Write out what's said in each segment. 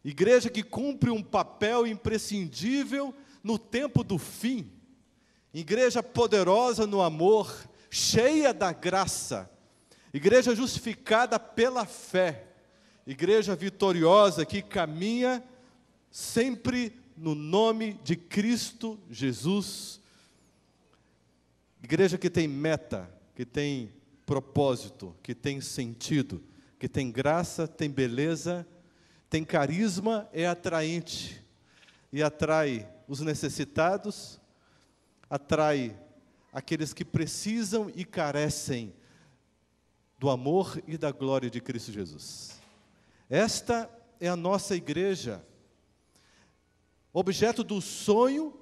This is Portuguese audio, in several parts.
Igreja que cumpre um papel imprescindível no tempo do fim. Igreja poderosa no amor, cheia da graça. Igreja justificada pela fé. Igreja vitoriosa que caminha sempre no nome de Cristo Jesus. Igreja que tem meta, que tem propósito, que tem sentido, que tem graça, tem beleza, tem carisma, é atraente e atrai os necessitados, atrai aqueles que precisam e carecem do amor e da glória de Cristo Jesus. Esta é a nossa igreja, objeto do sonho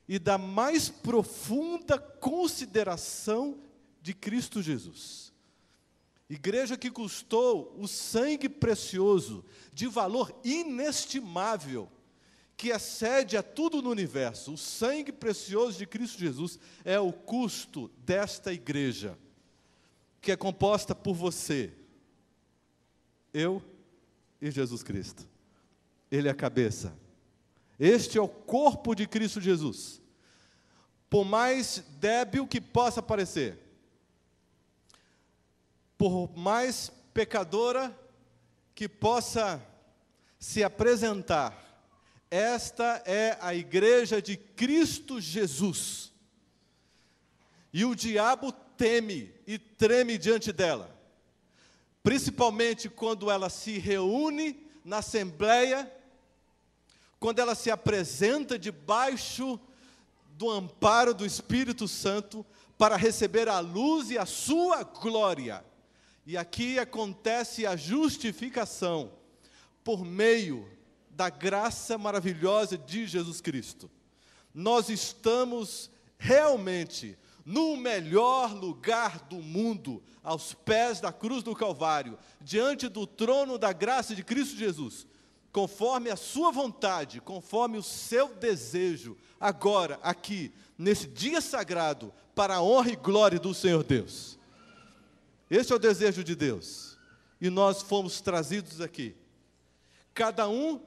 e da mais profunda consideração de Cristo Jesus. Igreja que custou o sangue precioso, de valor inestimável, que excede a tudo no universo. O sangue precioso de Cristo Jesus é o custo desta igreja, que é composta por você, eu e Jesus Cristo. Ele é a cabeça. Este é o corpo de Cristo Jesus. Por mais débil que possa parecer, por mais pecadora que possa se apresentar, esta é a igreja de Cristo Jesus. E o diabo teme e treme diante dela, principalmente quando ela se reúne na assembleia, quando ela se apresenta debaixo do amparo do Espírito Santo para receber a luz e a sua glória. E aqui acontece a justificação por meio da graça maravilhosa de Jesus Cristo. Nós estamos realmente no melhor lugar do mundo, aos pés da cruz do Calvário, diante do trono da graça de Cristo Jesus, conforme a sua vontade, conforme o seu desejo, agora, aqui, nesse dia sagrado, para a honra e glória do Senhor Deus. Esse é o desejo de Deus, e nós fomos trazidos aqui, cada um,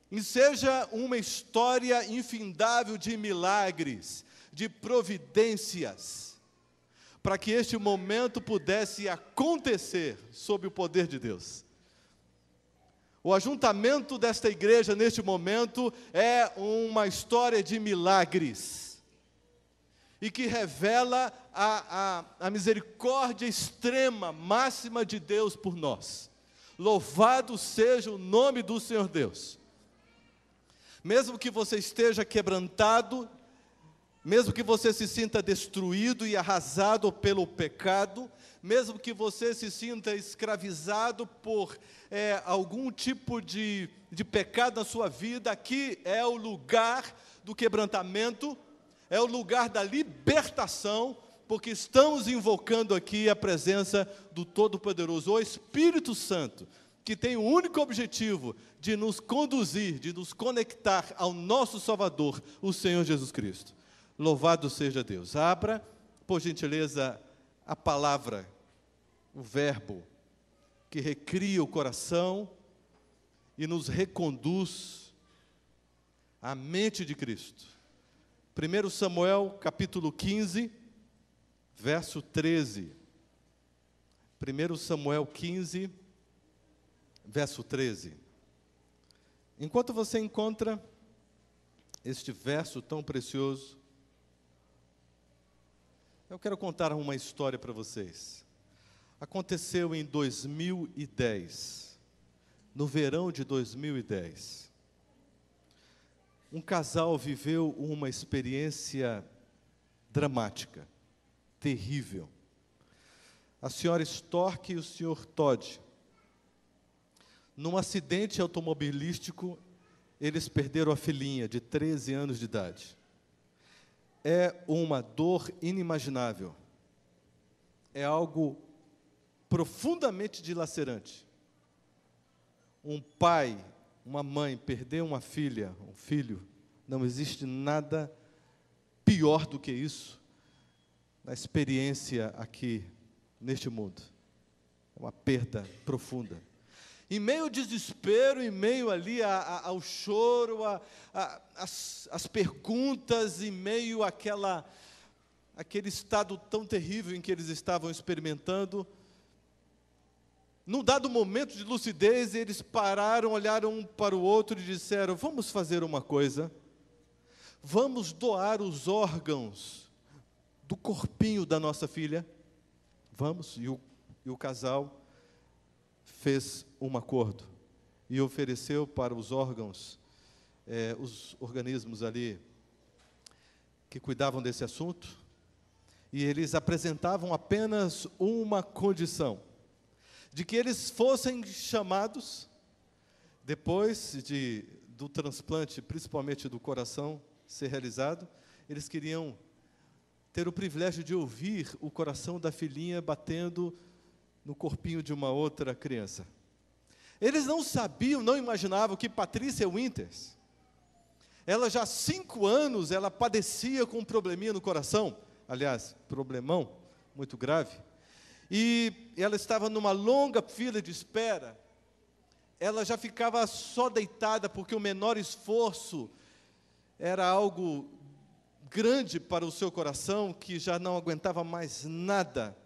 e seja uma história infindável de milagres, de providências, para que este momento pudesse acontecer sob o poder de Deus. O ajuntamento desta igreja neste momento é uma história de milagres, e que revela a misericórdia extrema, máxima de Deus por nós. Louvado seja o nome do Senhor Deus. Mesmo que você esteja quebrantado, mesmo que você se sinta destruído e arrasado pelo pecado, mesmo que você se sinta escravizado por algum tipo de pecado na sua vida, aqui é o lugar do quebrantamento, é o lugar da libertação, porque estamos invocando aqui a presença do Todo-Poderoso, o Espírito Santo, que tem o único objetivo de nos conduzir, de nos conectar ao nosso Salvador, o Senhor Jesus Cristo. Louvado seja Deus. Abra, por gentileza, a palavra, o verbo, que recria o coração e nos reconduz à mente de Cristo. 1 Samuel, capítulo 15, verso 13. 1 Samuel 15, verso 13. Enquanto você encontra este verso tão precioso, eu quero contar uma história para vocês. Aconteceu em 2010, no verão de 2010. Um casal viveu uma experiência dramática, terrível. A senhora Stork e o senhor Todd, num acidente automobilístico, eles perderam a filhinha de 13 anos de idade. É uma dor inimaginável. É algo profundamente dilacerante. Um pai, uma mãe, perder uma filha, um filho, não existe nada pior do que isso na experiência aqui, neste mundo. É uma perda profunda. Em meio ao desespero, em meio ali ao choro, as perguntas, em meio àquele estado tão terrível em que eles estavam experimentando, num dado momento de lucidez, eles pararam, olharam um para o outro e disseram: vamos fazer uma coisa, vamos doar os órgãos do corpinho da nossa filha, vamos. E o casal fez um acordo e ofereceu para os órgãos, os organismos ali que cuidavam desse assunto, e eles apresentavam apenas uma condição: de que eles fossem chamados, depois do transplante, principalmente do coração, ser realizado, eles queriam ter o privilégio de ouvir o coração da filhinha batendo no corpinho de uma outra criança. Eles não sabiam, não imaginavam que Patrícia Winters, ela já há 5 anos, ela padecia com um probleminha no coração, aliás, problemão muito grave, e ela estava numa longa fila de espera. Ela já ficava só deitada, porque o menor esforço era algo grande para o seu coração, que já não aguentava mais nada.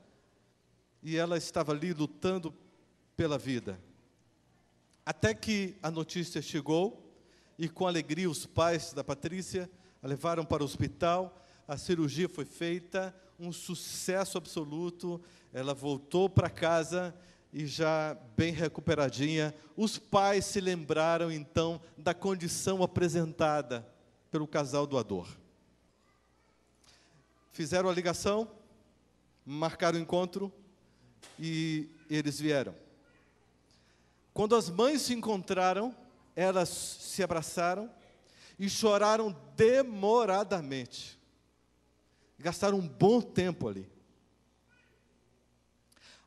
E ela estava ali lutando pela vida. Até que a notícia chegou, e com alegria os pais da Patrícia a levaram para o hospital. A cirurgia foi feita, um sucesso absoluto. Ela voltou para casa e já bem recuperadinha. Os pais se lembraram então da condição apresentada pelo casal doador. Fizeram a ligação, marcaram o encontro e eles vieram. Quando as mães se encontraram, elas se abraçaram e choraram demoradamente. Gastaram um bom tempo ali.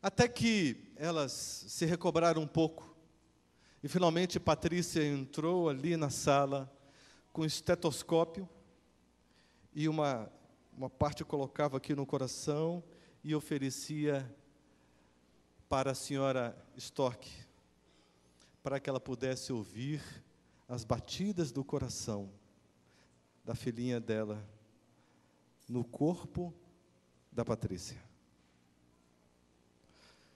Até que elas se recobraram um pouco. E finalmente Patrícia entrou ali na sala com estetoscópio e uma parte colocava aqui no coração e oferecia para a senhora Storck, para que ela pudesse ouvir as batidas do coração da filhinha dela no corpo da Patrícia.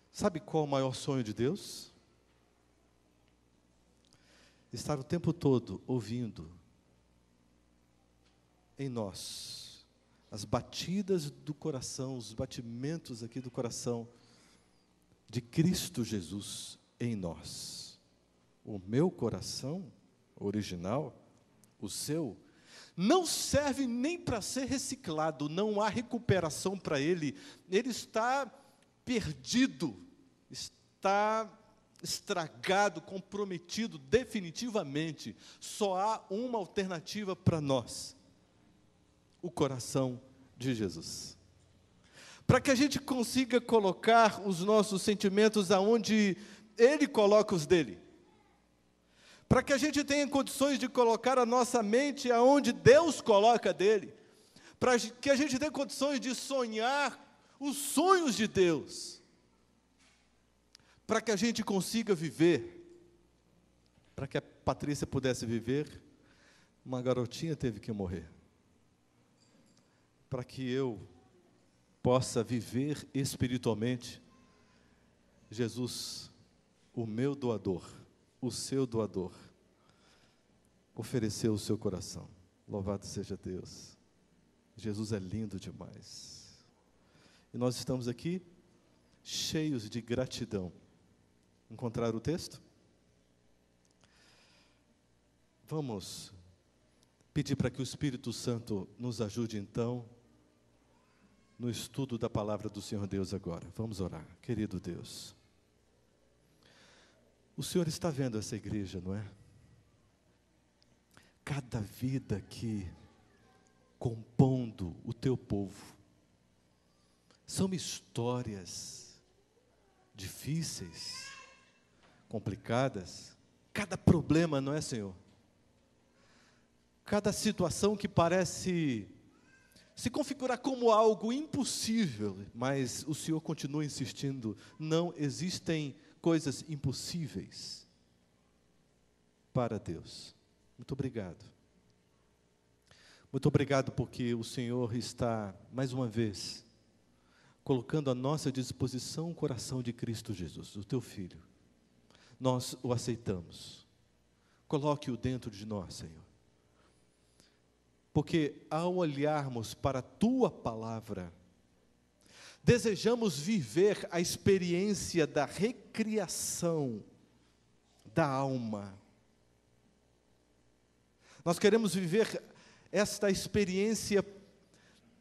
Sabe qual é o maior sonho de Deus? Estar o tempo todo ouvindo em nós as batidas do coração, os batimentos aqui do coração de Cristo Jesus em nós. O meu coração original, o seu, não serve nem para ser reciclado, não há recuperação para ele. Ele está perdido, está estragado, comprometido definitivamente. Só há uma alternativa para nós: o coração de Jesus. Para que a gente consiga colocar os nossos sentimentos aonde Ele coloca os dele. Para que a gente tenha condições de colocar a nossa mente aonde Deus coloca dele. Para que a gente tenha condições de sonhar os sonhos de Deus. Para que a gente consiga viver. Para que a Patrícia pudesse viver, uma garotinha teve que morrer. Para que eu possa viver espiritualmente, Jesus, o meu doador, o seu doador, ofereceu o seu coração. Louvado seja Deus. Jesus é lindo demais. E nós estamos aqui cheios de gratidão. Encontraram o texto? Vamos pedir para que o Espírito Santo nos ajude então no estudo da palavra do Senhor Deus agora. Vamos orar. Querido Deus, o Senhor está vendo essa igreja, não é? Cada vida aqui compondo o teu povo. São histórias difíceis, complicadas. Cada problema, não é, Senhor? Cada situação que parece se configurar como algo impossível, mas o Senhor continua insistindo: não existem coisas impossíveis para Deus. Muito obrigado. Muito obrigado porque o Senhor está, mais uma vez, colocando à nossa disposição o coração de Cristo Jesus, o teu Filho. Nós o aceitamos. Coloque-o dentro de nós, Senhor. Porque ao olharmos para a tua palavra, desejamos viver a experiência da recriação da alma. Nós queremos viver esta experiência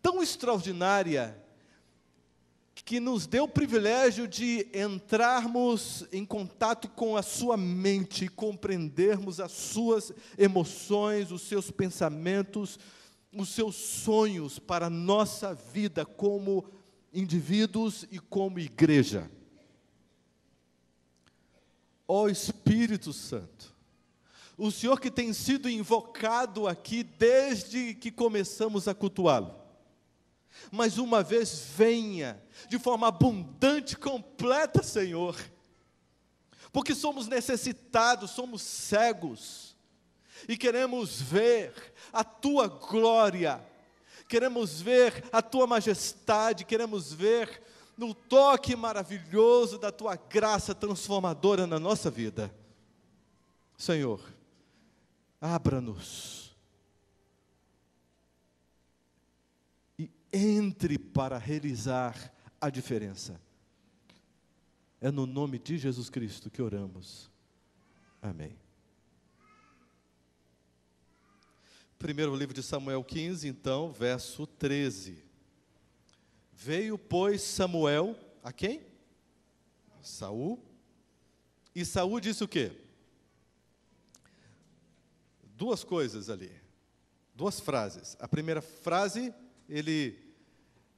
tão extraordinária que nos deu o privilégio de entrarmos em contato com a sua mente, compreendermos as suas emoções, os seus pensamentos, os seus sonhos para a nossa vida como indivíduos e como igreja. Ó Espírito Santo, o Senhor que tem sido invocado aqui desde que começamos a cultuá-lo, mais uma vez venha de forma abundante, completa, Senhor, porque somos necessitados, somos cegos, e queremos ver a Tua glória, queremos ver a Tua majestade, queremos ver no toque maravilhoso da Tua graça transformadora na nossa vida. Senhor, abra-nos e entre para realizar a diferença. É no nome de Jesus Cristo que oramos. Amém. Primeiro livro de Samuel 15, então, verso 13. Veio, pois, Samuel, a quem? Saul. E Saul disse o quê? Duas coisas ali, duas frases. A primeira frase,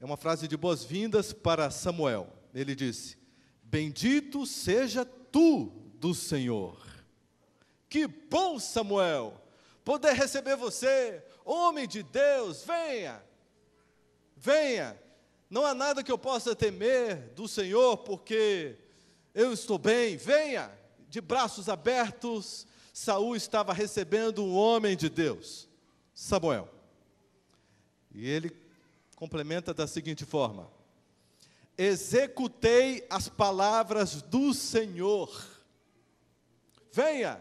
é uma frase de boas-vindas para Samuel. Ele disse: bendito seja tu do Senhor. Que bom, Samuel, poder receber você, homem de Deus, venha, venha. Não há nada que eu possa temer do Senhor, porque eu estou bem, venha, de braços abertos. Saul estava recebendo um homem de Deus, Samuel. E ele complementa da seguinte forma: executei as palavras do Senhor. Venha,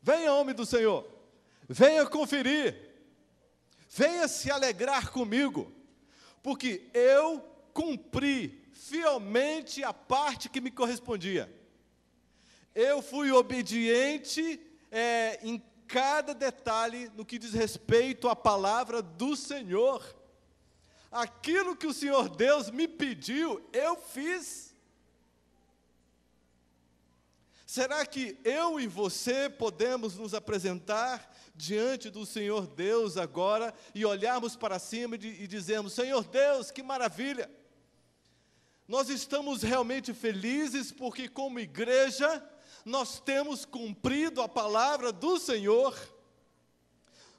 venha, homem do Senhor, venha conferir, venha se alegrar comigo, porque eu cumpri fielmente a parte que me correspondia. Eu fui obediente em cada detalhe no que diz respeito à palavra do Senhor. Aquilo que o Senhor Deus me pediu, eu fiz. Será que eu e você podemos nos apresentar diante do Senhor Deus agora e olharmos para cima e dizermos: Senhor Deus, que maravilha! Nós estamos realmente felizes porque, como igreja, nós temos cumprido a palavra do Senhor.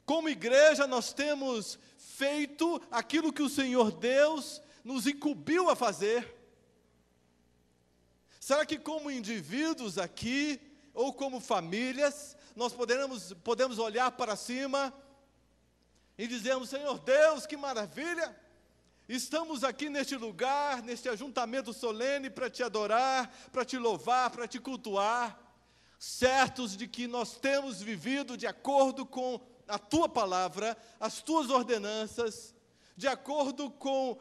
Como igreja, nós temos feito aquilo que o Senhor Deus nos incumbiu a fazer. Será que como indivíduos aqui, ou como famílias, nós podemos olhar para cima e dizermos: Senhor Deus, que maravilha! Estamos aqui neste lugar, neste ajuntamento solene para te adorar, para te louvar, para te cultuar, certos de que nós temos vivido de acordo com a Tua palavra, as Tuas ordenanças, de acordo com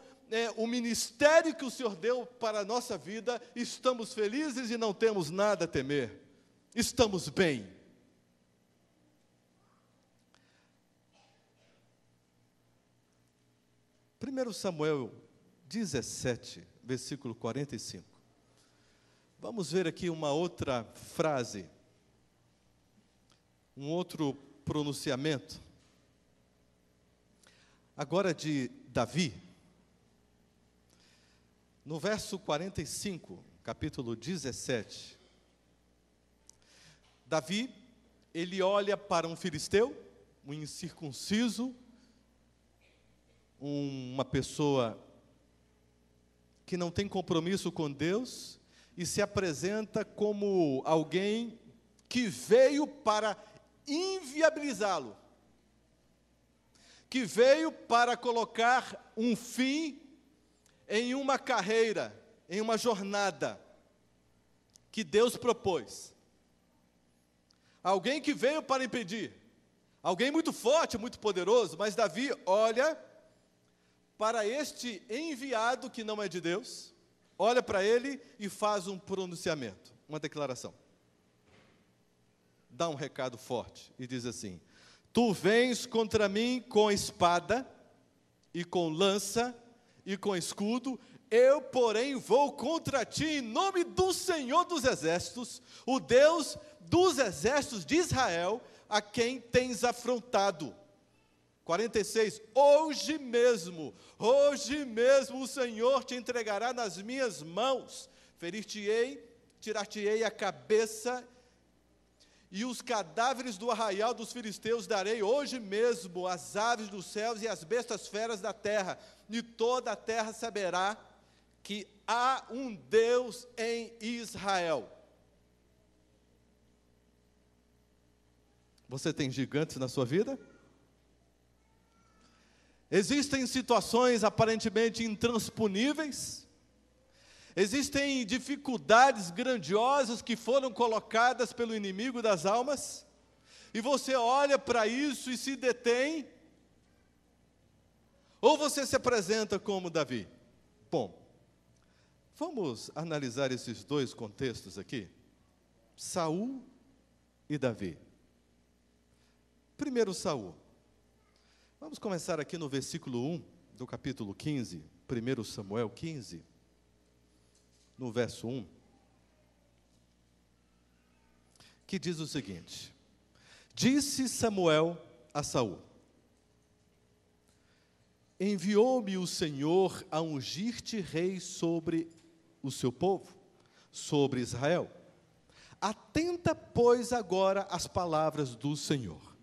o ministério que o Senhor deu para a nossa vida. Estamos felizes e não temos nada a temer, estamos bem. Primeiro Samuel 17, versículo 45. Vamos ver aqui uma outra frase, um outro pronunciamento. Agora de Davi, no verso 45, capítulo 17. Davi, ele olha para um filisteu, um incircunciso, uma pessoa que não tem compromisso com Deus, e se apresenta como alguém que veio para inviabilizá-lo, que veio para colocar um fim em uma carreira, em uma jornada que Deus propôs. Alguém que veio para impedir, alguém muito forte, muito poderoso, mas Davi olha para este enviado que não é de Deus, olha para ele e faz um pronunciamento, uma declaração. Dá um recado forte e diz assim: tu vens contra mim com espada, e com lança, e com escudo, eu, porém, vou contra ti em nome do Senhor dos Exércitos, o Deus dos exércitos de Israel, a quem tens afrontado. 46, hoje mesmo o Senhor te entregará nas minhas mãos, ferir-te-ei, tirar-te-ei a cabeça, e os cadáveres do arraial dos filisteus darei hoje mesmo às aves dos céus e às bestas feras da terra, e toda a terra saberá que há um Deus em Israel. Você tem gigantes na sua vida? Existem situações aparentemente intransponíveis? Existem dificuldades grandiosas que foram colocadas pelo inimigo das almas? E você olha para isso e se detém? Ou você se apresenta como Davi? Bom, vamos analisar esses dois contextos aqui. Saul e Davi. Primeiro Saul. Vamos começar aqui no versículo 1 do capítulo 15, 1 Samuel 15, no verso 1, que diz o seguinte: disse Samuel a Saul: enviou-me o Senhor a ungir-te rei sobre o seu povo, sobre Israel. Atenta, pois, agora às palavras do Senhor.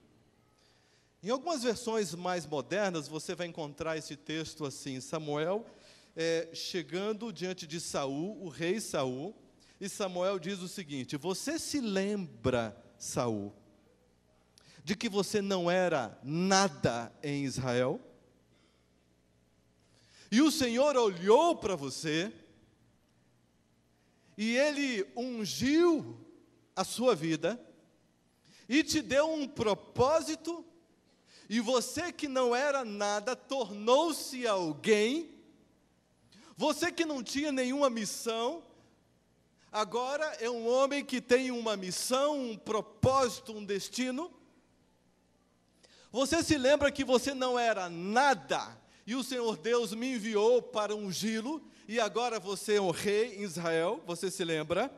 Em algumas versões mais modernas, você vai encontrar esse texto assim: Samuel chegando diante de Saul, o rei Saul, e Samuel diz o seguinte: você se lembra, Saul, de que você não era nada em Israel? E o Senhor olhou para você, e Ele ungiu a sua vida, e te deu um propósito, e você que não era nada, tornou-se alguém. Você que não tinha nenhuma missão, agora é um homem que tem uma missão, um propósito, um destino. Você se lembra que você não era nada, e o Senhor Deus me enviou para ungí-lo, e agora você é um rei em Israel, você se lembra?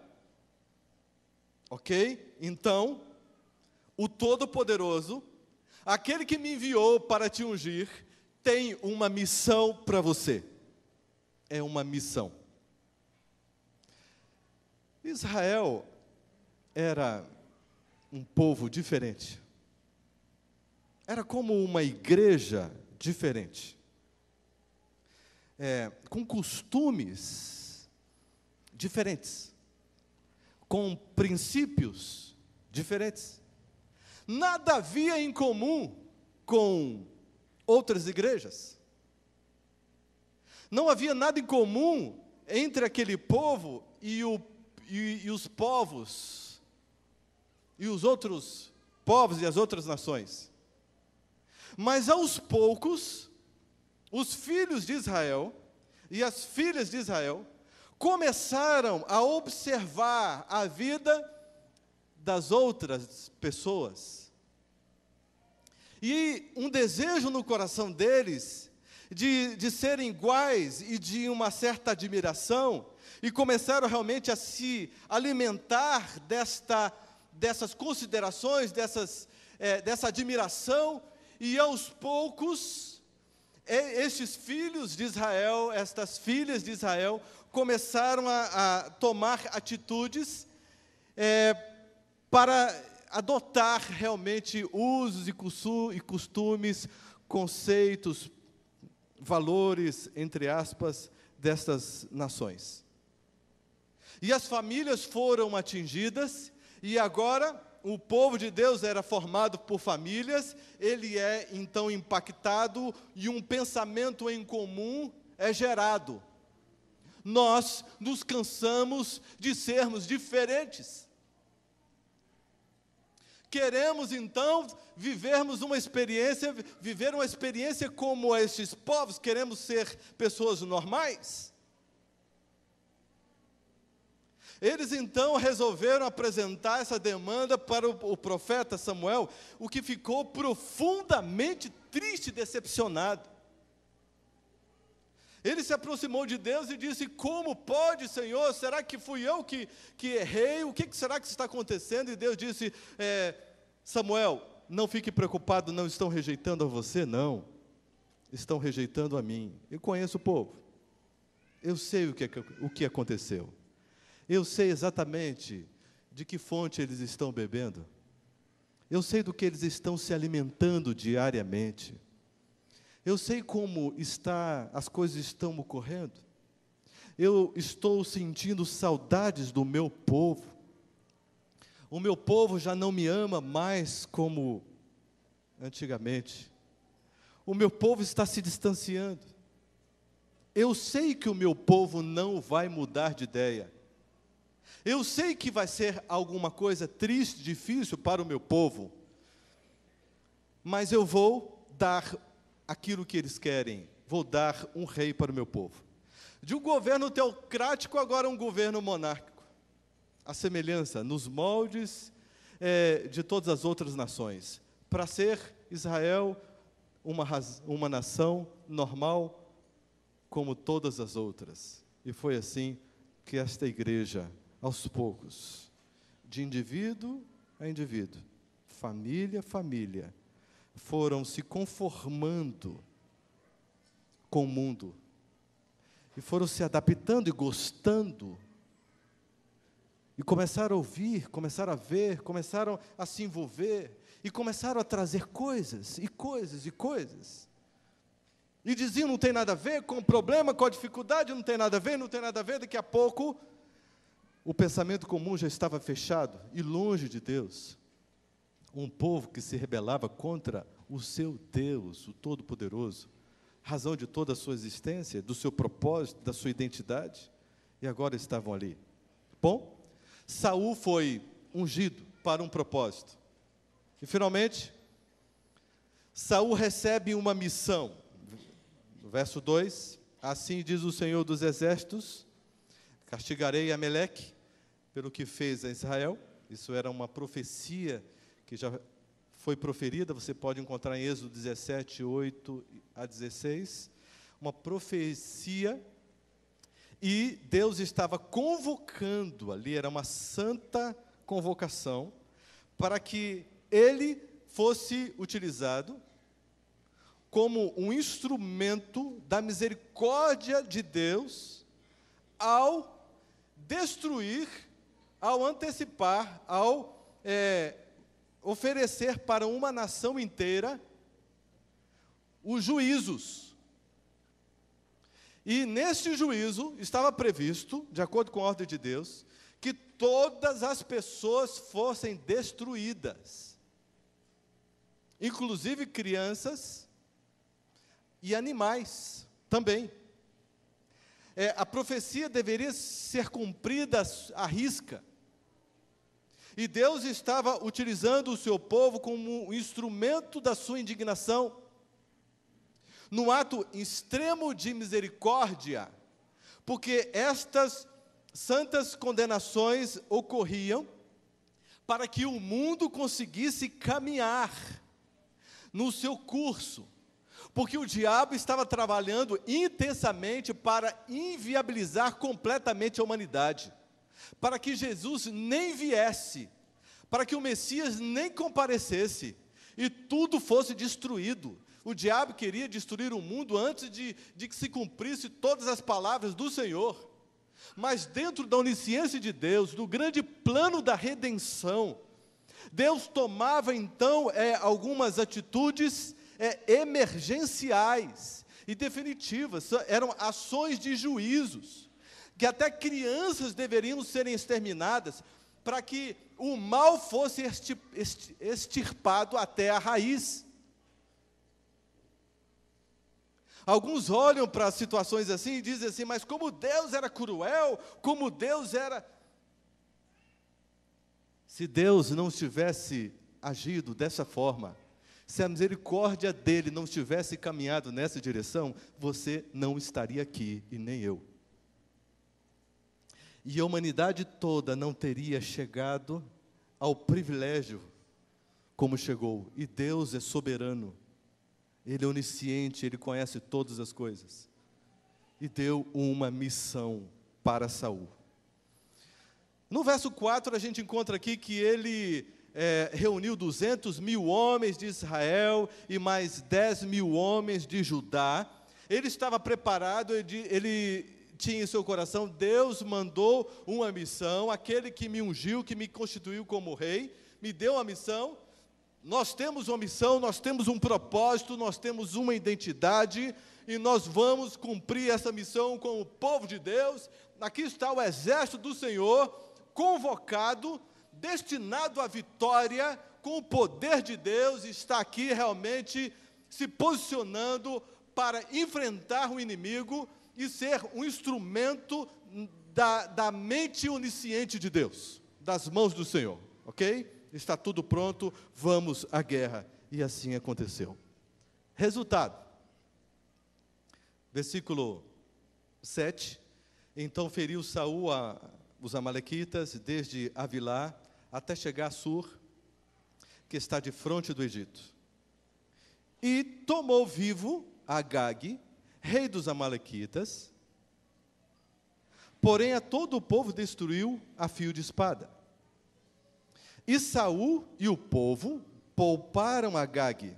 Ok? Então, o Todo-Poderoso, aquele que me enviou para te ungir, tem uma missão para você. É uma missão. Israel era um povo diferente. Era como uma igreja diferente. Com costumes diferentes. Com princípios diferentes. Nada havia em comum com outras igrejas. Não havia nada em comum entre aquele povo e os povos, e os outros povos e as outras nações. Mas aos poucos, os filhos de Israel e as filhas de Israel começaram a observar a vida das outras pessoas. E um desejo no coração deles de serem iguais e de uma certa admiração, e começaram realmente a se alimentar dessas considerações, dessa admiração, e aos poucos, estes filhos de Israel, estas filhas de Israel, começaram a tomar atitudes para adotar realmente usos e costumes, conceitos, valores, entre aspas, destas nações. E as famílias foram atingidas, e agora o povo de Deus era formado por famílias, ele é então impactado, e um pensamento em comum é gerado. Nós nos cansamos de sermos diferentes. Queremos então viver uma experiência como estes povos, queremos ser pessoas normais. Eles então resolveram apresentar essa demanda para o profeta Samuel, o que ficou profundamente triste e decepcionado. Ele se aproximou de Deus e disse: como pode, Senhor? Será que fui eu que errei? O que será que está acontecendo? E Deus disse: Samuel, não fique preocupado, não estão rejeitando a você, não. Estão rejeitando a mim. Eu conheço o povo. Eu sei o que aconteceu. Eu sei exatamente de que fonte eles estão bebendo. Eu sei do que eles estão se alimentando diariamente. Eu sei como as coisas estão ocorrendo. Eu estou sentindo saudades do meu povo. O meu povo já não me ama mais como antigamente. O meu povo está se distanciando. Eu sei que o meu povo não vai mudar de ideia. Eu sei que vai ser alguma coisa triste, difícil para o meu povo. Mas eu vou dar aquilo que eles querem. Vou dar um rei para o meu povo. De um governo teocrático, agora um governo monárquico. A semelhança, nos moldes de todas as outras nações. Para ser Israel uma nação normal, como todas as outras. E foi assim que esta igreja, aos poucos, de indivíduo a indivíduo, família a família, foram se conformando com o mundo, e foram se adaptando e gostando, e começaram a ouvir, começaram a ver, começaram a se envolver, e começaram a trazer coisas, e coisas, e coisas, e diziam: não tem nada a ver com o problema, com a dificuldade, não tem nada a ver, não tem nada a ver. Daqui a pouco, o pensamento comum já estava fechado, e longe de Deus. Um povo que se rebelava contra o seu Deus, o Todo-Poderoso, razão de toda a sua existência, do seu propósito, da sua identidade, e agora estavam ali. Bom, Saul foi ungido para um propósito, e finalmente, Saul recebe uma missão. No verso 2, assim diz o Senhor dos Exércitos: castigarei Ameleque pelo que fez a Israel. Isso era uma profecia que já foi proferida, você pode encontrar em Êxodo 17, 8 a 16, uma profecia, e Deus estava convocando ali, era uma santa convocação, para que ele fosse utilizado como um instrumento da misericórdia de Deus, ao destruir, ao antecipar, ao oferecer para uma nação inteira os juízos. E neste juízo estava previsto, de acordo com a ordem de Deus, que todas as pessoas fossem destruídas, inclusive crianças e animais também. A profecia deveria ser cumprida à risca. E Deus estava utilizando o seu povo como um instrumento da sua indignação, num ato extremo de misericórdia, porque estas santas condenações ocorriam para que o mundo conseguisse caminhar no seu curso, porque o diabo estava trabalhando intensamente para inviabilizar completamente a humanidade, para que Jesus nem viesse, para que o Messias nem comparecesse, e tudo fosse destruído. O diabo queria destruir o mundo antes de que se cumprisse todas as palavras do Senhor. Mas dentro da onisciência de Deus, do grande plano da redenção, Deus tomava então algumas atitudes emergenciais e definitivas, eram ações de juízos. que até crianças deveriam serem exterminadas, para que o mal fosse extirpado até a raiz. Alguns olham para situações assim e dizem assim, mas como Deus era cruel, como Deus era... Se Deus não tivesse agido dessa forma, se a misericórdia dele não tivesse caminhado nessa direção, você não estaria aqui e nem eu. E a humanidade toda não teria chegado ao privilégio como chegou. E Deus é soberano, Ele é onisciente, Ele conhece todas as coisas. E deu uma missão para Saul. No verso 4 a gente encontra aqui que ele reuniu 200.000 homens de Israel e mais 10.000 homens de Judá. Ele estava preparado, ele tinha em seu coração, Deus mandou uma missão, aquele que me ungiu, que me constituiu como rei, me deu uma missão. Nós temos uma missão, nós temos um propósito, nós temos uma identidade, e nós vamos cumprir essa missão com o povo de Deus. Aqui está o exército do Senhor, convocado, destinado à vitória, com o poder de Deus, está aqui realmente se posicionando para enfrentar o inimigo e ser um instrumento da mente onisciente de Deus, das mãos do Senhor, ok? Está tudo pronto, vamos à guerra. E assim aconteceu. Resultado, versículo 7, então feriu Saul os amalequitas, desde Avilá até chegar a Sur, que está de fronte do Egito. E tomou vivo Agag, rei dos amalequitas, porém a todo o povo destruiu a fio de espada. E Saul e o povo pouparam Agag,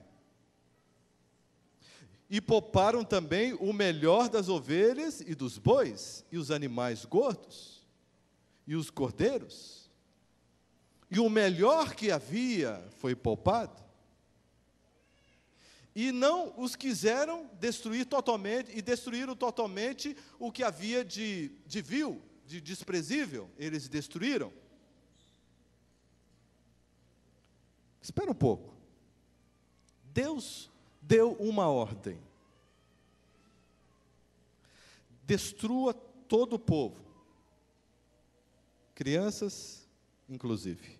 e pouparam também o melhor das ovelhas e dos bois, e os animais gordos, e os cordeiros, e o melhor que havia foi poupado. E não os quiseram destruir totalmente, e destruíram totalmente o que havia de vil, de desprezível, eles destruíram. Espera um pouco. Deus deu uma ordem: destrua todo o povo, crianças inclusive,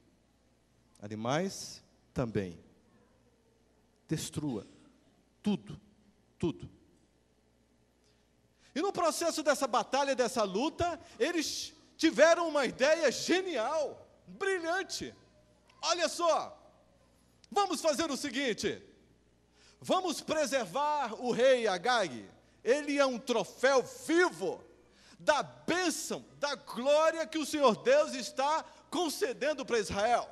animais também. Destrua tudo, tudo. E no processo dessa batalha, dessa luta, eles tiveram uma ideia genial, brilhante. Olha só, vamos fazer o seguinte: vamos preservar o rei Agag. Ele é um troféu vivo da bênção, da glória que o Senhor Deus está concedendo para Israel.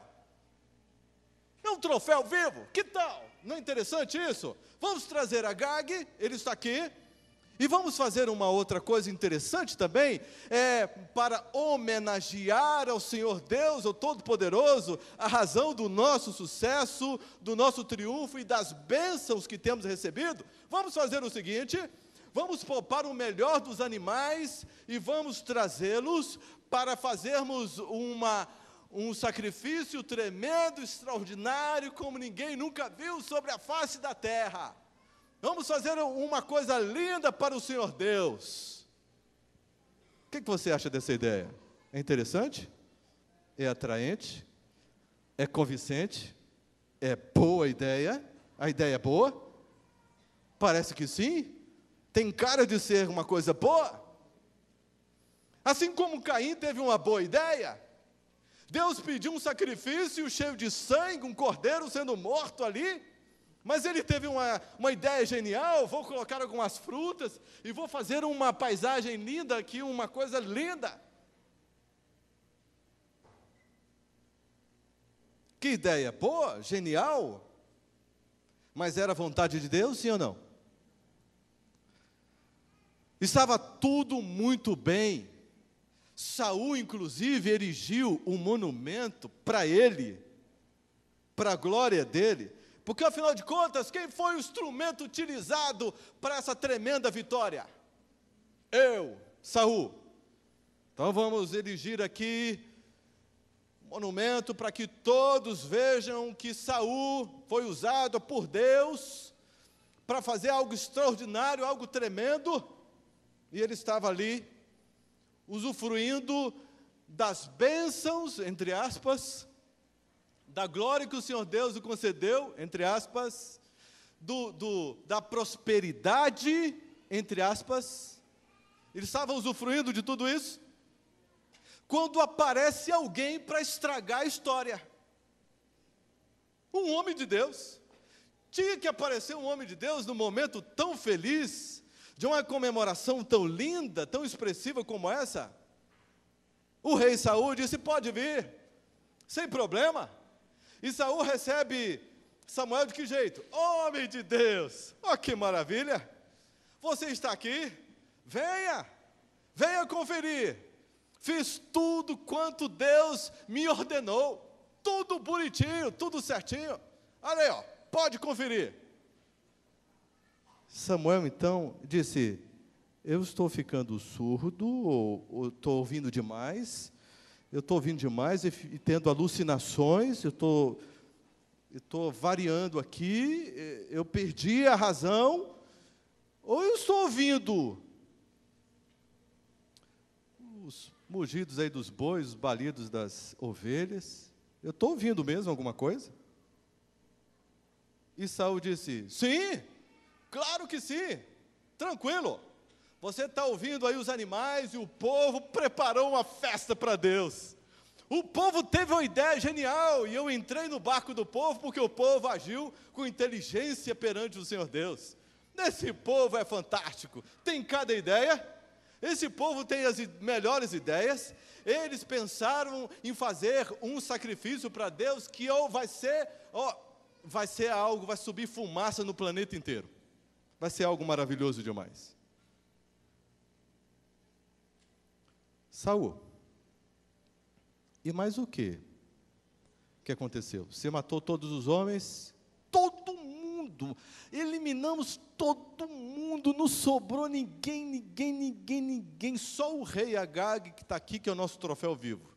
É um troféu vivo, que tal? Não é interessante isso? Vamos trazer Agag, ele está aqui, e vamos fazer uma outra coisa interessante também, para homenagear ao Senhor Deus, ao Todo-Poderoso, a razão do nosso sucesso, do nosso triunfo e das bênçãos que temos recebido. Vamos fazer o seguinte: vamos poupar o melhor dos animais e vamos trazê-los para fazermos um sacrifício tremendo, extraordinário, como ninguém nunca viu sobre a face da terra. Vamos fazer uma coisa linda para o Senhor Deus. O que você acha dessa ideia? É interessante? É atraente? É convincente? É boa a ideia? A ideia é boa? Parece que sim. Tem cara de ser uma coisa boa. Assim como Caim teve uma boa ideia, Deus pediu um sacrifício cheio de sangue, um cordeiro sendo morto ali, mas ele teve uma ideia genial: vou colocar algumas frutas e vou fazer uma paisagem linda aqui, uma coisa linda. Que ideia boa, genial, mas era a vontade de Deus, sim ou não? Estava tudo muito bem. Saul, inclusive, erigiu um monumento para ele, para a glória dele, porque, afinal de contas, quem foi o instrumento utilizado para essa tremenda vitória? Saul. Então vamos erigir aqui um monumento para que todos vejam que Saul foi usado por Deus para fazer algo extraordinário, algo tremendo, e ele estava ali usufruindo das bênçãos, entre aspas, da glória que o Senhor Deus lhe concedeu, entre aspas, da prosperidade, entre aspas. Ele estava usufruindo de tudo isso, quando aparece alguém para estragar a história. Um homem de Deus. Tinha que aparecer um homem de Deus num momento tão feliz, de uma comemoração tão linda, tão expressiva como essa. O rei Saul disse: pode vir, sem problema. E Saul recebe Samuel de que jeito? Homem de Deus, oh, que maravilha, você está aqui, venha conferir, fiz tudo quanto Deus me ordenou, tudo bonitinho, tudo certinho, olha aí, ó, pode conferir. Samuel então disse: eu estou ficando surdo, ou estou ouvindo demais, e tendo alucinações, eu estou variando aqui, eu perdi a razão, ou eu estou ouvindo os mugidos aí dos bois, os balidos das ovelhas, eu estou ouvindo mesmo alguma coisa? E Saul disse: sim, claro que sim, tranquilo, você está ouvindo aí os animais, e o povo preparou uma festa para Deus. O povo teve uma ideia genial, e eu entrei no barco do povo, porque o povo agiu com inteligência perante o Senhor Deus. Esse povo é fantástico, tem cada ideia, esse povo tem as melhores ideias, eles pensaram em fazer um sacrifício para Deus, que vai ser algo, vai subir fumaça no planeta inteiro, vai ser algo maravilhoso demais. Saul, e mais o que aconteceu? Você matou todos os homens? Todo mundo, eliminamos todo mundo, não sobrou ninguém, só o rei Agag que está aqui, que é o nosso troféu vivo.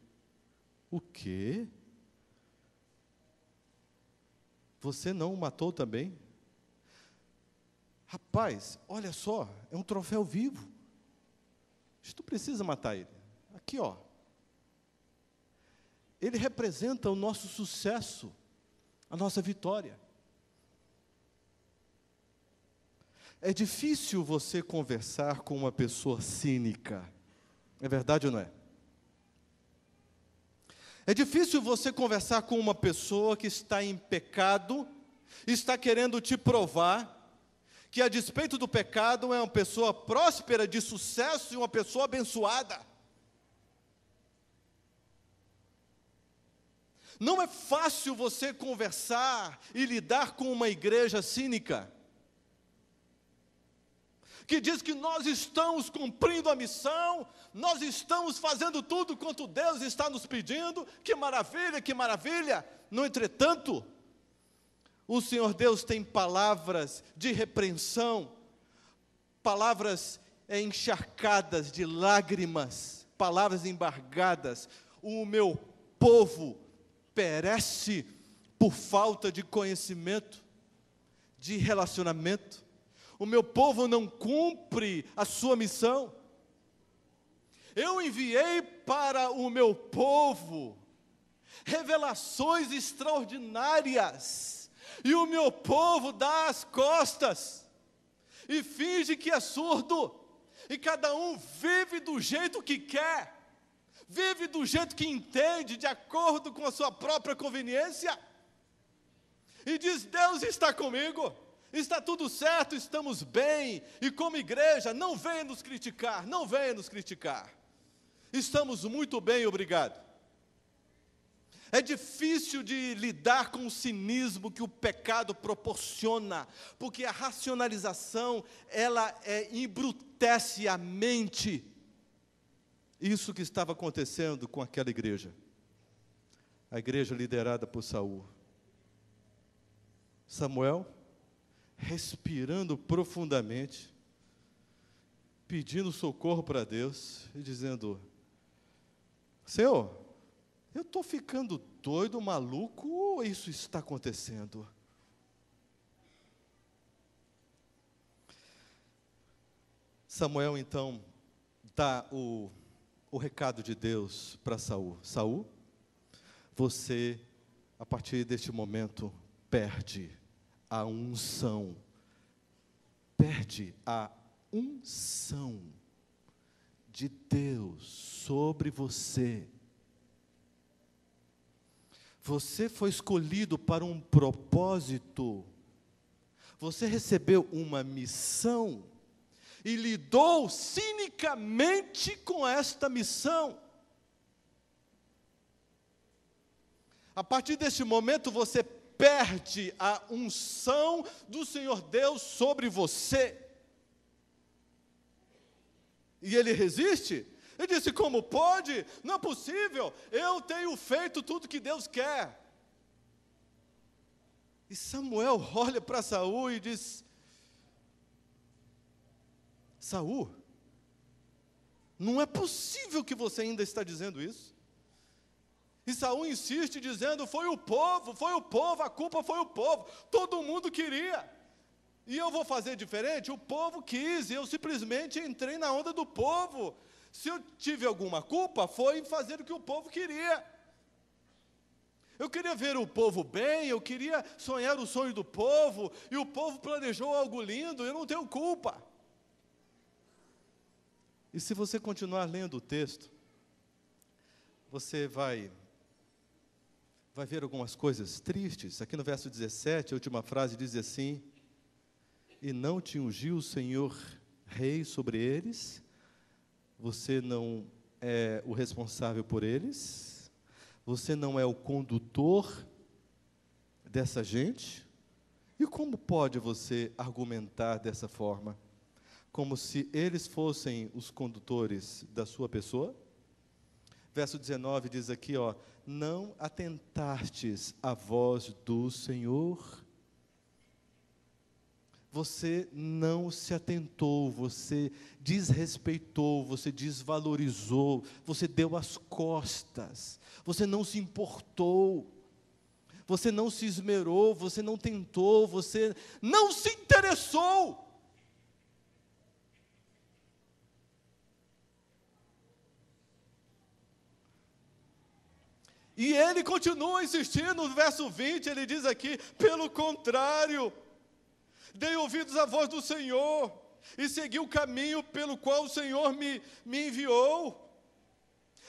O quê? Você não o matou também? Rapaz, olha só, é um troféu vivo, a gente não precisa matar ele. Aqui, ó, ele representa o nosso sucesso, a nossa vitória. É difícil você conversar com uma pessoa cínica, é verdade ou não é? É difícil você conversar com uma pessoa que está em pecado, está querendo te provar que, a despeito do pecado, é uma pessoa próspera, de sucesso e uma pessoa abençoada. Não é fácil você conversar e lidar com uma igreja cínica, que diz que nós estamos cumprindo a missão, nós estamos fazendo tudo quanto Deus está nos pedindo, que maravilha, que maravilha. No entretanto, o Senhor Deus tem palavras de repreensão, palavras encharcadas de lágrimas, palavras embargadas. O meu povo perece por falta de conhecimento, de relacionamento. O meu povo não cumpre a sua missão. Eu enviei para o meu povo revelações extraordinárias, e o meu povo dá as costas e finge que é surdo, e cada um vive do jeito que quer, vive do jeito que entende, de acordo com a sua própria conveniência, e diz: Deus está comigo, está tudo certo, estamos bem. E como igreja, não venha nos criticar, não venha nos criticar, estamos muito bem, obrigado. É difícil de lidar com o cinismo que o pecado proporciona, porque a racionalização, ela embrutece a mente. Isso que estava acontecendo com aquela igreja, a igreja liderada por Saul. Samuel, respirando profundamente, pedindo socorro para Deus e dizendo: Senhor, eu estou ficando doido, maluco, ou isso está acontecendo? Samuel, então, dá o recado de Deus para Saul. Saul, você, a partir deste momento, perde a unção. Perde a unção de Deus sobre você. Você foi escolhido para um propósito. Você recebeu uma missão e lidou cinicamente com esta missão. A partir deste momento você perde a unção do Senhor Deus sobre você. E ele resiste? Ele disse, como pode? Não é possível, eu tenho feito tudo que Deus quer. E Samuel olha para Saul e diz, Saul, não é possível que você ainda está dizendo isso. E Saul insiste dizendo, foi o povo, a culpa foi o povo, todo mundo queria. E eu vou fazer diferente? O povo quis, e eu simplesmente entrei na onda do povo. Se eu tive alguma culpa, foi em fazer o que o povo queria. Eu queria ver o povo bem, eu queria sonhar o sonho do povo, e o povo planejou algo lindo, eu não tenho culpa. E se você continuar lendo o texto, você vai ver algumas coisas tristes. Aqui no verso 17, a última frase diz assim, e não te ungiu o Senhor rei sobre eles, você não é o responsável por eles, você não é o condutor dessa gente, e como pode você argumentar dessa forma? Como se eles fossem os condutores da sua pessoa? Verso 19 diz aqui, não atentastes à voz do Senhor. Você não se atentou, você desrespeitou, você desvalorizou, você deu as costas, você não se importou, você não se esmerou, você não tentou, você não se interessou. E ele continua insistindo, no verso 20, ele diz aqui, pelo contrário, dei ouvidos à voz do Senhor, e segui o caminho pelo qual o Senhor me enviou.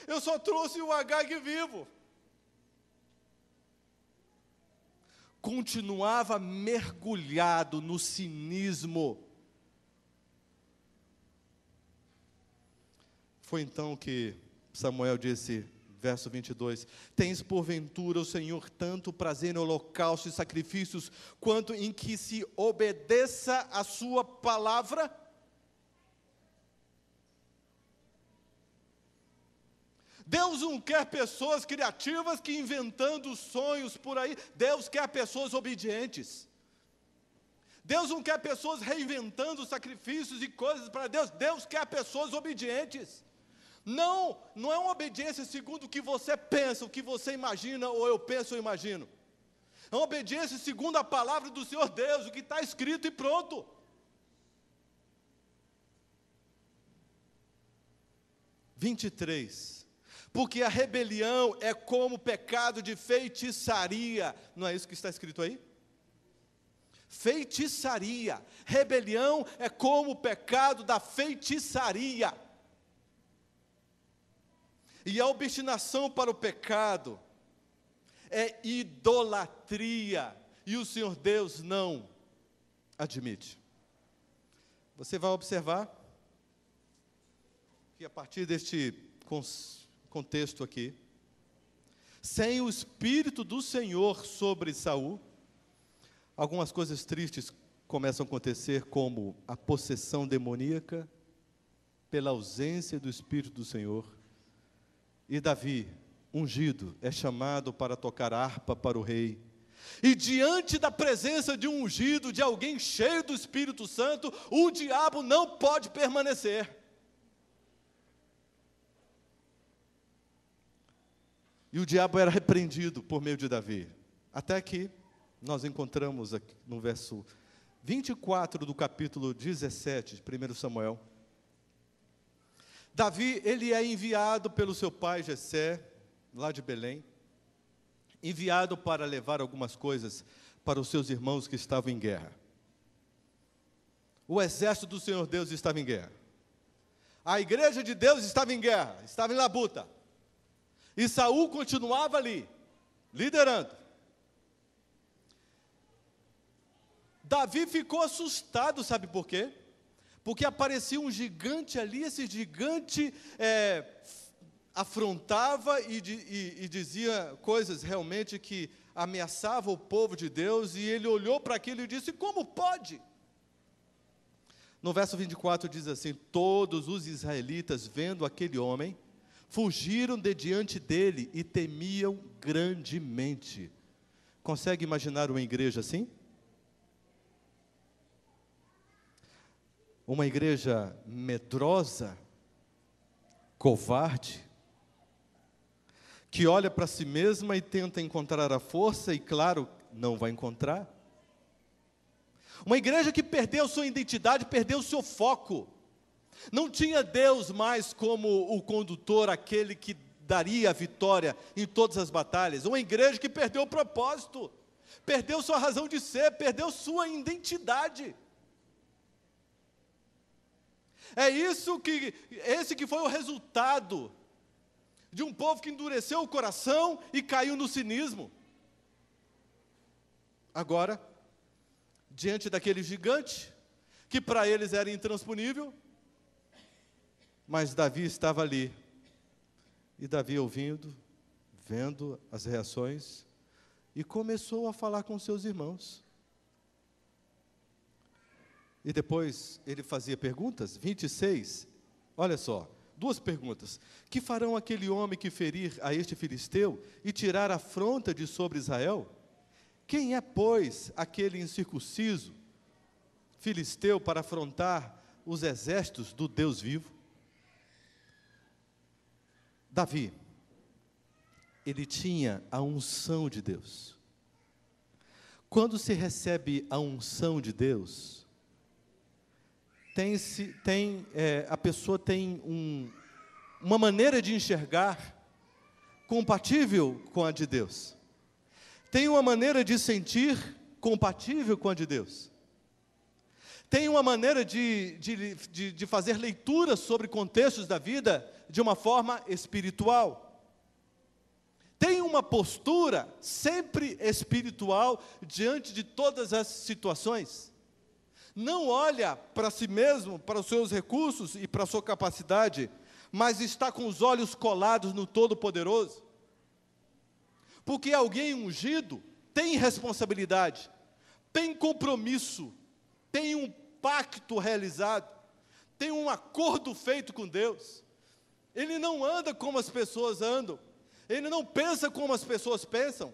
Eu só trouxe o Agag vivo. Continuava mergulhado no cinismo. Foi então que Samuel disse, verso 22, tens porventura o Senhor tanto prazer em holocaustos e sacrifícios, quanto em que se obedeça a sua palavra? Deus não quer pessoas criativas que inventando sonhos por aí, Deus quer pessoas obedientes. Deus não quer pessoas reinventando sacrifícios e coisas para Deus, Deus quer pessoas obedientes. Não é uma obediência segundo o que você pensa, o que você imagina, ou eu penso ou imagino. É uma obediência segundo a palavra do Senhor Deus, o que está escrito e pronto. Porque a rebelião é como pecado de feitiçaria. Não é isso que está escrito aí? Feitiçaria. Rebelião é como o pecado da feitiçaria. E a obstinação para o pecado é idolatria, e o Senhor Deus não admite. Você vai observar que a partir deste contexto aqui, sem o Espírito do Senhor sobre Saul, algumas coisas tristes começam a acontecer, como a possessão demoníaca, pela ausência do Espírito do Senhor. E Davi, ungido, é chamado para tocar harpa para o rei. E diante da presença de um ungido, de alguém cheio do Espírito Santo, o diabo não pode permanecer. E o diabo era repreendido por meio de Davi. Até que nós encontramos aqui no verso 24 do capítulo 17 de 1 Samuel. Davi, ele é enviado pelo seu pai Jessé, lá de Belém, enviado para levar algumas coisas para os seus irmãos que estavam em guerra. O exército do Senhor Deus estava em guerra. A igreja de Deus estava em guerra, estava em labuta. E Saul continuava ali, liderando. Davi ficou assustado, sabe por quê? Porque aparecia um gigante ali, esse gigante afrontava e dizia coisas realmente que ameaçavam o povo de Deus, e ele olhou para aquilo e disse: como pode? No verso 24 diz assim: todos os israelitas, vendo aquele homem, fugiram de diante dele e temiam grandemente. Consegue imaginar uma igreja assim? Uma igreja medrosa, covarde, que olha para si mesma e tenta encontrar a força, e claro, não vai encontrar. Uma igreja que perdeu sua identidade, perdeu seu foco. Não tinha Deus mais como o condutor, aquele que daria a vitória em todas as batalhas. Uma igreja que perdeu o propósito, perdeu sua razão de ser, perdeu sua identidade. Esse que foi o resultado de um povo que endureceu o coração e caiu no cinismo. Agora, diante daquele gigante, que para eles era intransponível, mas Davi estava ali, e Davi ouvindo, vendo as reações, e começou a falar com seus irmãos. E depois ele fazia perguntas, 26, olha só, 2 perguntas. Que farão aquele homem que ferir a este filisteu e tirar a afronta de sobre Israel? Quem é, pois, aquele incircunciso filisteu para afrontar os exércitos do Deus vivo? Davi, ele tinha a unção de Deus. Quando se recebe a unção de Deus, a pessoa tem uma maneira de enxergar compatível com a de Deus. Tem uma maneira de sentir compatível com a de Deus. Tem uma maneira de fazer leitura sobre contextos da vida de uma forma espiritual. Tem uma postura sempre espiritual diante de todas as situações. Não olha para si mesmo, para os seus recursos e para a sua capacidade, mas está com os olhos colados no Todo-Poderoso. Porque alguém ungido tem responsabilidade, tem compromisso, tem um pacto realizado, tem um acordo feito com Deus. Ele não anda como as pessoas andam, ele não pensa como as pessoas pensam.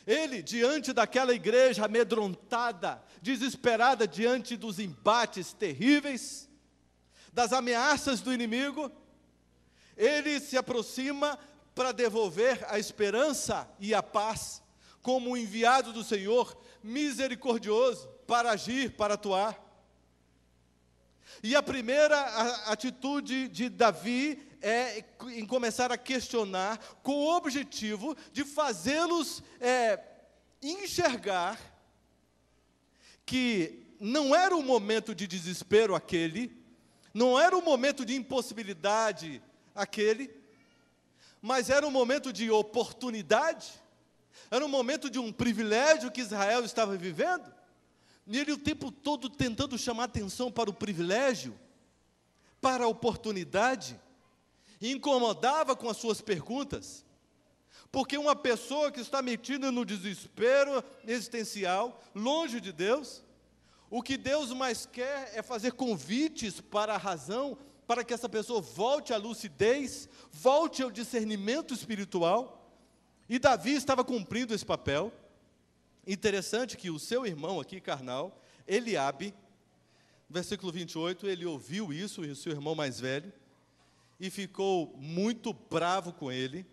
Ele, diante daquela igreja amedrontada, desesperada diante dos embates terríveis, das ameaças do inimigo, ele se aproxima para devolver a esperança e a paz, como um enviado do Senhor, misericordioso, para agir, para atuar. E a primeira atitude de Davi é em começar a questionar, com o objetivo de fazê-los enxergar que não era um momento de desespero aquele, não era um momento de impossibilidade aquele, mas era um momento de oportunidade, era um momento de um privilégio que Israel estava vivendo, e ele o tempo todo tentando chamar atenção para o privilégio, para a oportunidade, e incomodava com as suas perguntas, porque uma pessoa que está metida no desespero existencial, longe de Deus, o que Deus mais quer é fazer convites para a razão, para que essa pessoa volte à lucidez, volte ao discernimento espiritual, e Davi estava cumprindo esse papel. Interessante que o seu irmão aqui, carnal, Eliabe, versículo 28, ele ouviu isso, e o seu irmão mais velho, e ficou muito bravo com ele,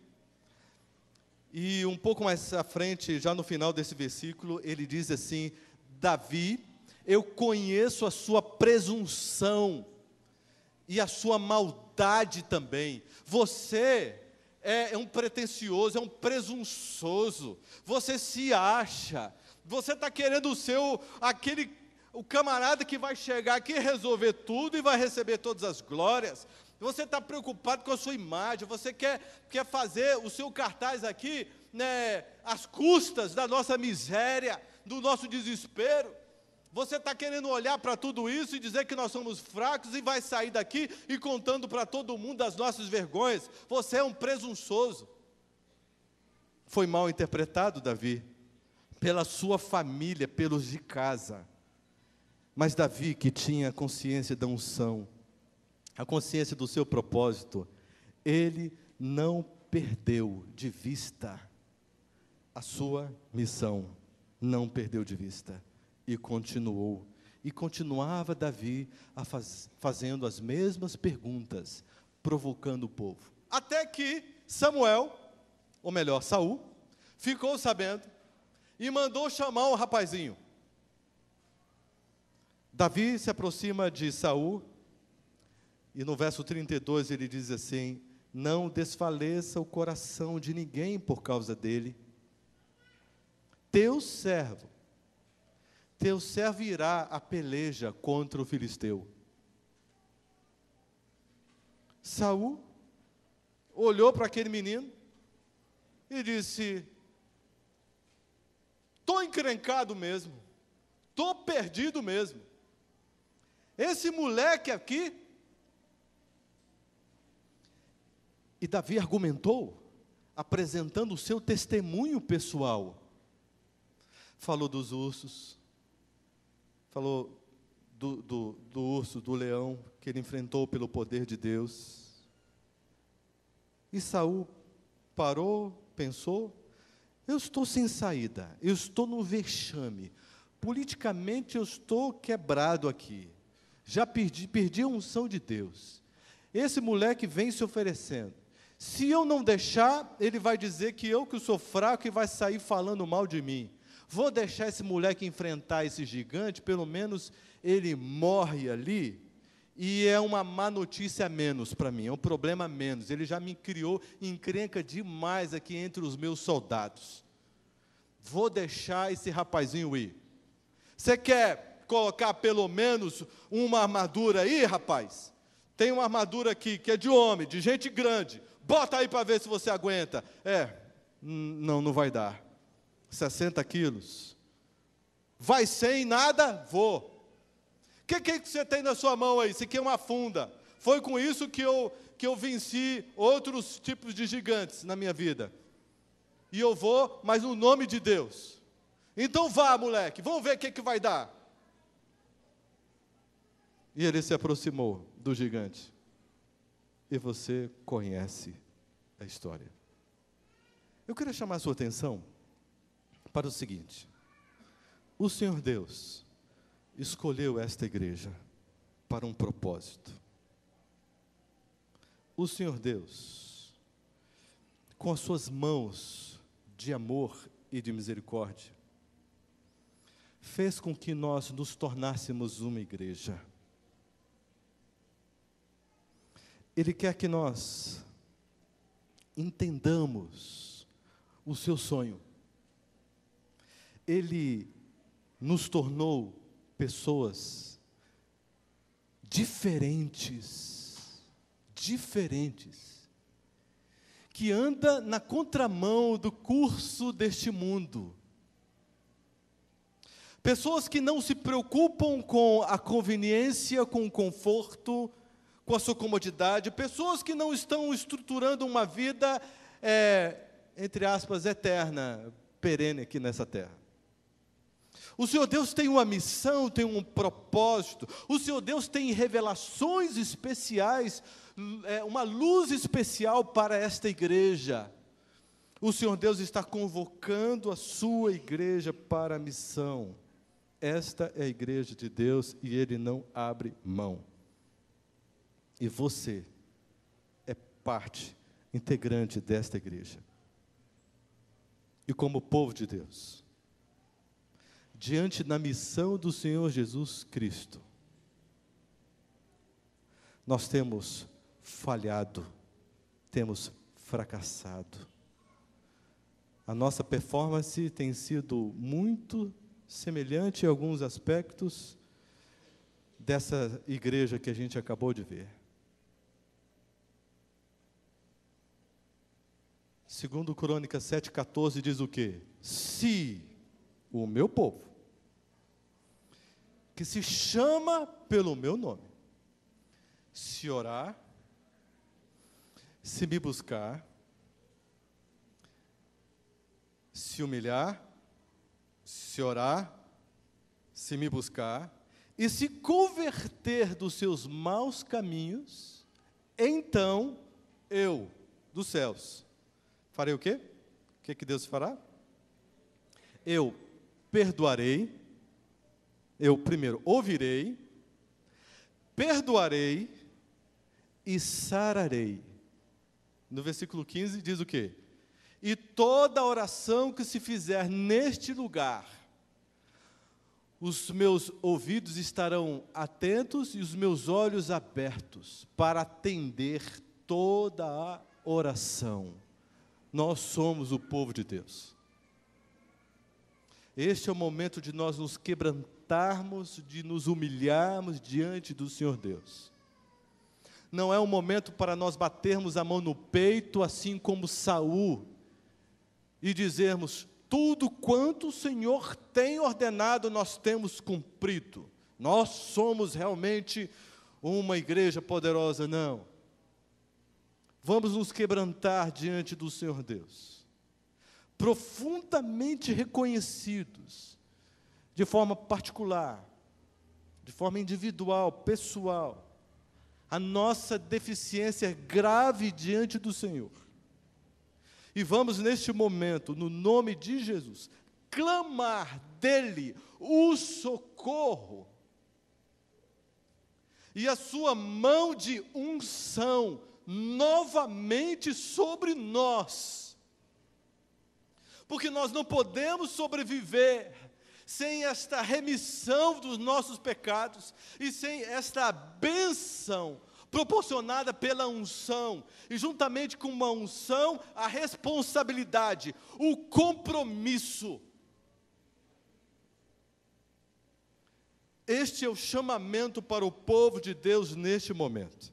E um pouco mais à frente, já no final desse versículo, ele diz assim: Davi, eu conheço a sua presunção e a sua maldade também. Você é um pretensioso, é um presunçoso. Você se acha. Você está querendo o camarada que vai chegar aqui e resolver tudo e vai receber todas as glórias. Você está preocupado com a sua imagem, você quer fazer o seu cartaz aqui, né, às custas da nossa miséria, do nosso desespero. Você está querendo olhar para tudo isso e dizer que nós somos fracos e vai sair daqui e contando para todo mundo das nossas vergonhas. Você é um presunçoso. Foi mal interpretado, Davi, pela sua família, pelos de casa. Mas Davi, que tinha consciência da unção, a consciência do seu propósito, ele não perdeu de vista a sua missão, não perdeu de vista, e continuou, e continuava Davi fazendo as mesmas perguntas, provocando o povo, até que Samuel, ou melhor, Saul, ficou sabendo, e mandou chamar o rapazinho. Davi se aproxima de Saul, e no verso 32 ele diz assim: não desfaleça o coração de ninguém por causa dele. Teu servo irá a peleja contra o filisteu. Saul olhou para aquele menino e disse: estou encrencado mesmo, estou perdido mesmo. Esse moleque aqui. E Davi argumentou, apresentando o seu testemunho pessoal. Falou dos ursos, falou do urso, do leão, que ele enfrentou pelo poder de Deus. E Saul parou, pensou: eu estou sem saída, eu estou no vexame, politicamente eu estou quebrado aqui, já perdi a unção de Deus. Esse moleque vem se oferecendo. Se eu não deixar, ele vai dizer que eu que sou fraco e vai sair falando mal de mim. Vou deixar esse moleque enfrentar esse gigante, pelo menos ele morre ali, e é uma má notícia a menos para mim, é um problema a menos. Ele já me criou encrenca demais aqui entre os meus soldados. Vou deixar esse rapazinho ir. Você quer colocar pelo menos uma armadura aí, rapaz? Tem uma armadura aqui que é de homem, de gente grande. Bota aí para ver se você aguenta. Não vai dar. 60 quilos. Vai sem nada? Vou. O que você tem na sua mão aí? Isso aqui é uma funda. Foi com isso que eu venci outros tipos de gigantes na minha vida. E eu vou, mas no nome de Deus. Então vá, moleque, vamos ver o que vai dar. E ele se aproximou do gigante. E você conhece a história. Eu queria chamar a sua atenção para o seguinte: o Senhor Deus escolheu esta igreja para um propósito. O Senhor Deus, com as suas mãos de amor e de misericórdia, fez com que nós nos tornássemos uma igreja. Ele quer que nós entendamos o seu sonho. Ele nos tornou pessoas diferentes, que anda na contramão do curso deste mundo. Pessoas que não se preocupam com a conveniência, com o conforto, com a sua comodidade, pessoas que não estão estruturando uma vida, entre aspas, eterna, perene aqui nessa terra. O Senhor Deus tem uma missão, tem um propósito. O Senhor Deus tem revelações especiais, uma luz especial para esta igreja. O Senhor Deus está convocando a sua igreja para a missão. Esta é a igreja de Deus e Ele não abre mão. E você é parte integrante desta igreja. e como povo de Deus, diante da missão do Senhor Jesus Cristo, nós temos falhado, temos fracassado. A nossa performance tem sido muito semelhante em alguns aspectos dessa igreja que a gente acabou de ver. Segundo Crônicas 7,14 diz o quê? Se o meu povo, que se chama pelo meu nome, se orar, se me buscar, se humilhar, se orar, se me buscar, e se converter dos seus maus caminhos, então eu, dos céus, farei o quê? O que Deus fará? Eu perdoarei, eu primeiro ouvirei, perdoarei e sararei. No versículo 15 diz o quê? E toda oração que se fizer neste lugar, os meus ouvidos estarão atentos e os meus olhos abertos para atender toda a oração. Nós somos o povo de Deus. Este é o momento de nós nos quebrantarmos, de nos humilharmos diante do Senhor Deus. Não é um momento para nós batermos a mão no peito, assim como Saul, e dizermos, tudo quanto o Senhor tem ordenado, nós temos cumprido. Nós somos realmente uma igreja poderosa, não. Vamos nos quebrantar diante do Senhor Deus, profundamente reconhecidos, de forma particular, de forma individual, pessoal, a nossa deficiência grave diante do Senhor. E vamos, neste momento, no nome de Jesus, clamar dEle o socorro. E a sua mão de unção novamente sobre nós. Porque nós não podemos sobreviver sem esta remissão dos nossos pecados e sem esta bênção proporcionada pela unção, e juntamente com uma unção, a responsabilidade, o compromisso. Este é o chamamento para o povo de Deus neste momento.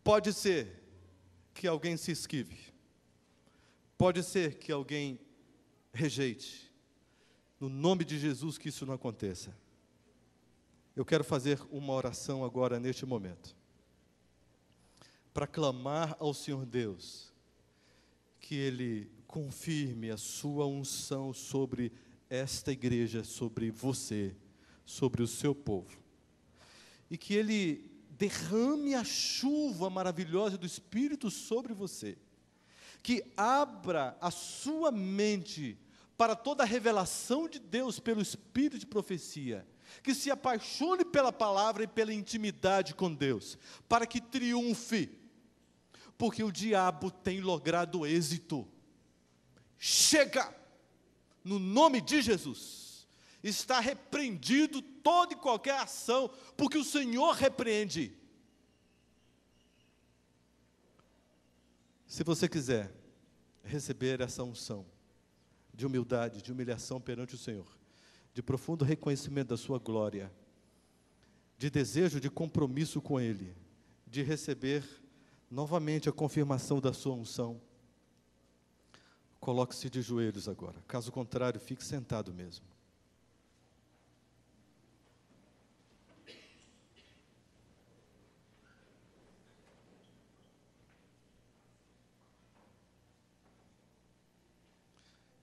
Pode ser que alguém se esquive, pode ser que alguém rejeite, no nome de Jesus que isso não aconteça. Eu quero fazer uma oração agora, neste momento, para clamar ao Senhor Deus, que Ele confirme a sua unção sobre esta igreja, sobre você, sobre o seu povo, e que Ele derrame a chuva maravilhosa do Espírito sobre você, que abra a sua mente para toda a revelação de Deus pelo Espírito de profecia, que se apaixone pela palavra e pela intimidade com Deus, para que triunfe, porque o diabo tem logrado êxito. Chega, no nome de Jesus, está repreendido toda e qualquer ação, porque o Senhor repreende. Se você quiser receber essa unção de humildade, de humilhação perante o Senhor, de profundo reconhecimento da sua glória, de desejo de compromisso com Ele, de receber novamente a confirmação da sua unção, coloque-se de joelhos agora. Caso contrário, fique sentado mesmo.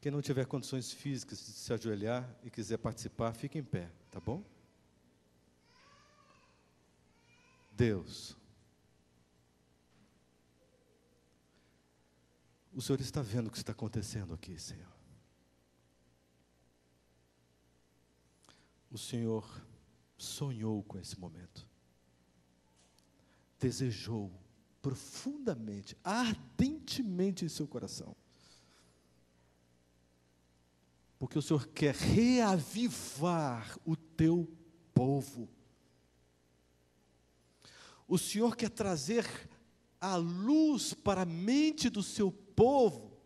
Quem não tiver condições físicas de se ajoelhar e quiser participar, fique em pé, tá bom? Deus, o Senhor está vendo o que está acontecendo aqui, Senhor. O Senhor sonhou com esse momento, desejou profundamente, ardentemente em seu coração, porque o Senhor quer reavivar o teu povo. O Senhor quer trazer a luz para a mente do seu povo.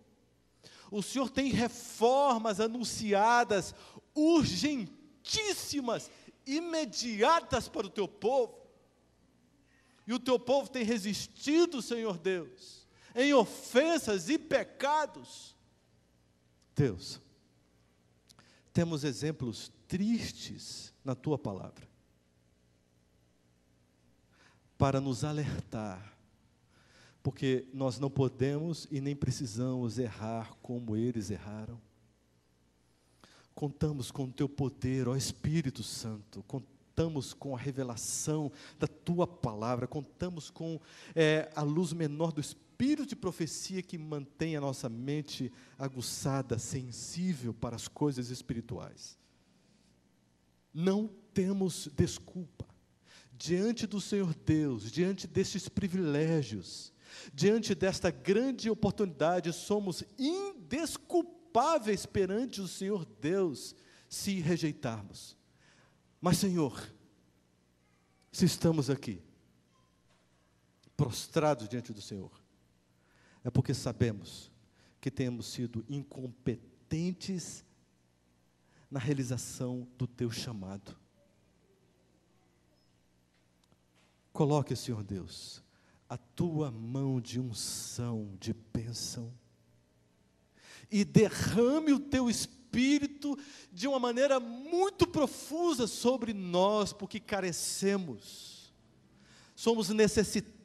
O Senhor tem reformas anunciadas, urgentíssimas, imediatas para o teu povo. E o teu povo tem resistido, Senhor Deus, em ofensas e pecados. Deus, temos exemplos tristes na tua palavra, para nos alertar, porque nós não podemos e nem precisamos errar como eles erraram. Contamos com o teu poder, ó Espírito Santo, contamos com a revelação da tua palavra, contamos com a luz menor do Espírito de profecia que mantém a nossa mente aguçada, sensível para as coisas espirituais. Não temos desculpa. Diante do Senhor Deus, diante destes privilégios, diante desta grande oportunidade, somos indesculpáveis perante o Senhor Deus, se rejeitarmos. Mas, Senhor, se estamos aqui, prostrados diante do Senhor, é porque sabemos que temos sido incompetentes na realização do teu chamado. Coloque, Senhor Deus, a tua mão de unção, de bênção, e derrame o teu Espírito de uma maneira muito profusa sobre nós, porque carecemos, somos necessitados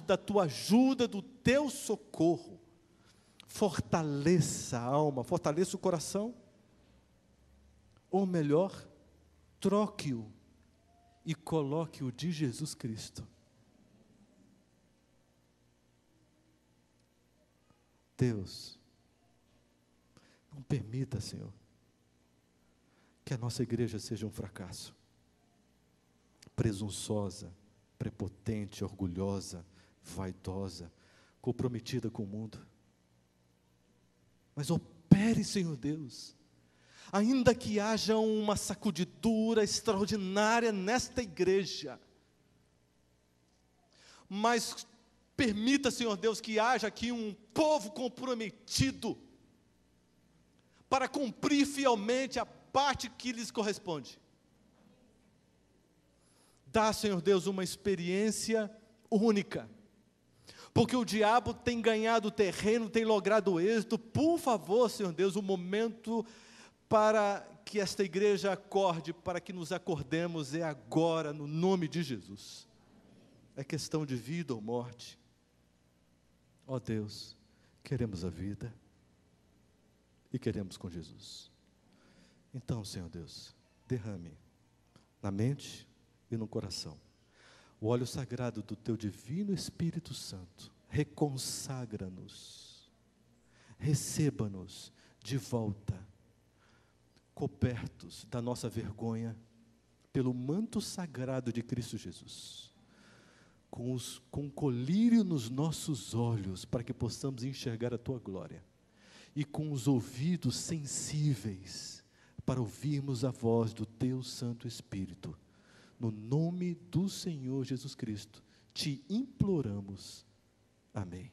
da tua ajuda, do teu socorro. Fortaleça a alma, fortaleça o coração, ou melhor, troque-o e coloque-o de Jesus Cristo. Deus, não permita, Senhor, que a nossa igreja seja um fracasso, presunçosa, prepotente, orgulhosa, vaidosa, comprometida com o mundo. Mas opere, Senhor Deus, ainda que haja uma sacudidura extraordinária nesta igreja, mas permita, Senhor Deus, que haja aqui um povo comprometido para cumprir fielmente a parte que lhes corresponde. Dá, Senhor Deus, uma experiência única, porque o diabo tem ganhado terreno, tem logrado êxito. Por favor, Senhor Deus, um momento para que esta igreja acorde, para que nos acordemos, é agora, no nome de Jesus. É questão de vida ou morte. Ó Deus, queremos a vida e queremos com Jesus. Então, Senhor Deus, derrame na mente e no coração o óleo sagrado do teu divino Espírito Santo. Reconsagra-nos, receba-nos de volta, cobertos da nossa vergonha, pelo manto sagrado de Cristo Jesus, com colírio nos nossos olhos, para que possamos enxergar a tua glória, e com os ouvidos sensíveis, para ouvirmos a voz do teu Santo Espírito. No nome do Senhor Jesus Cristo, te imploramos. Amém.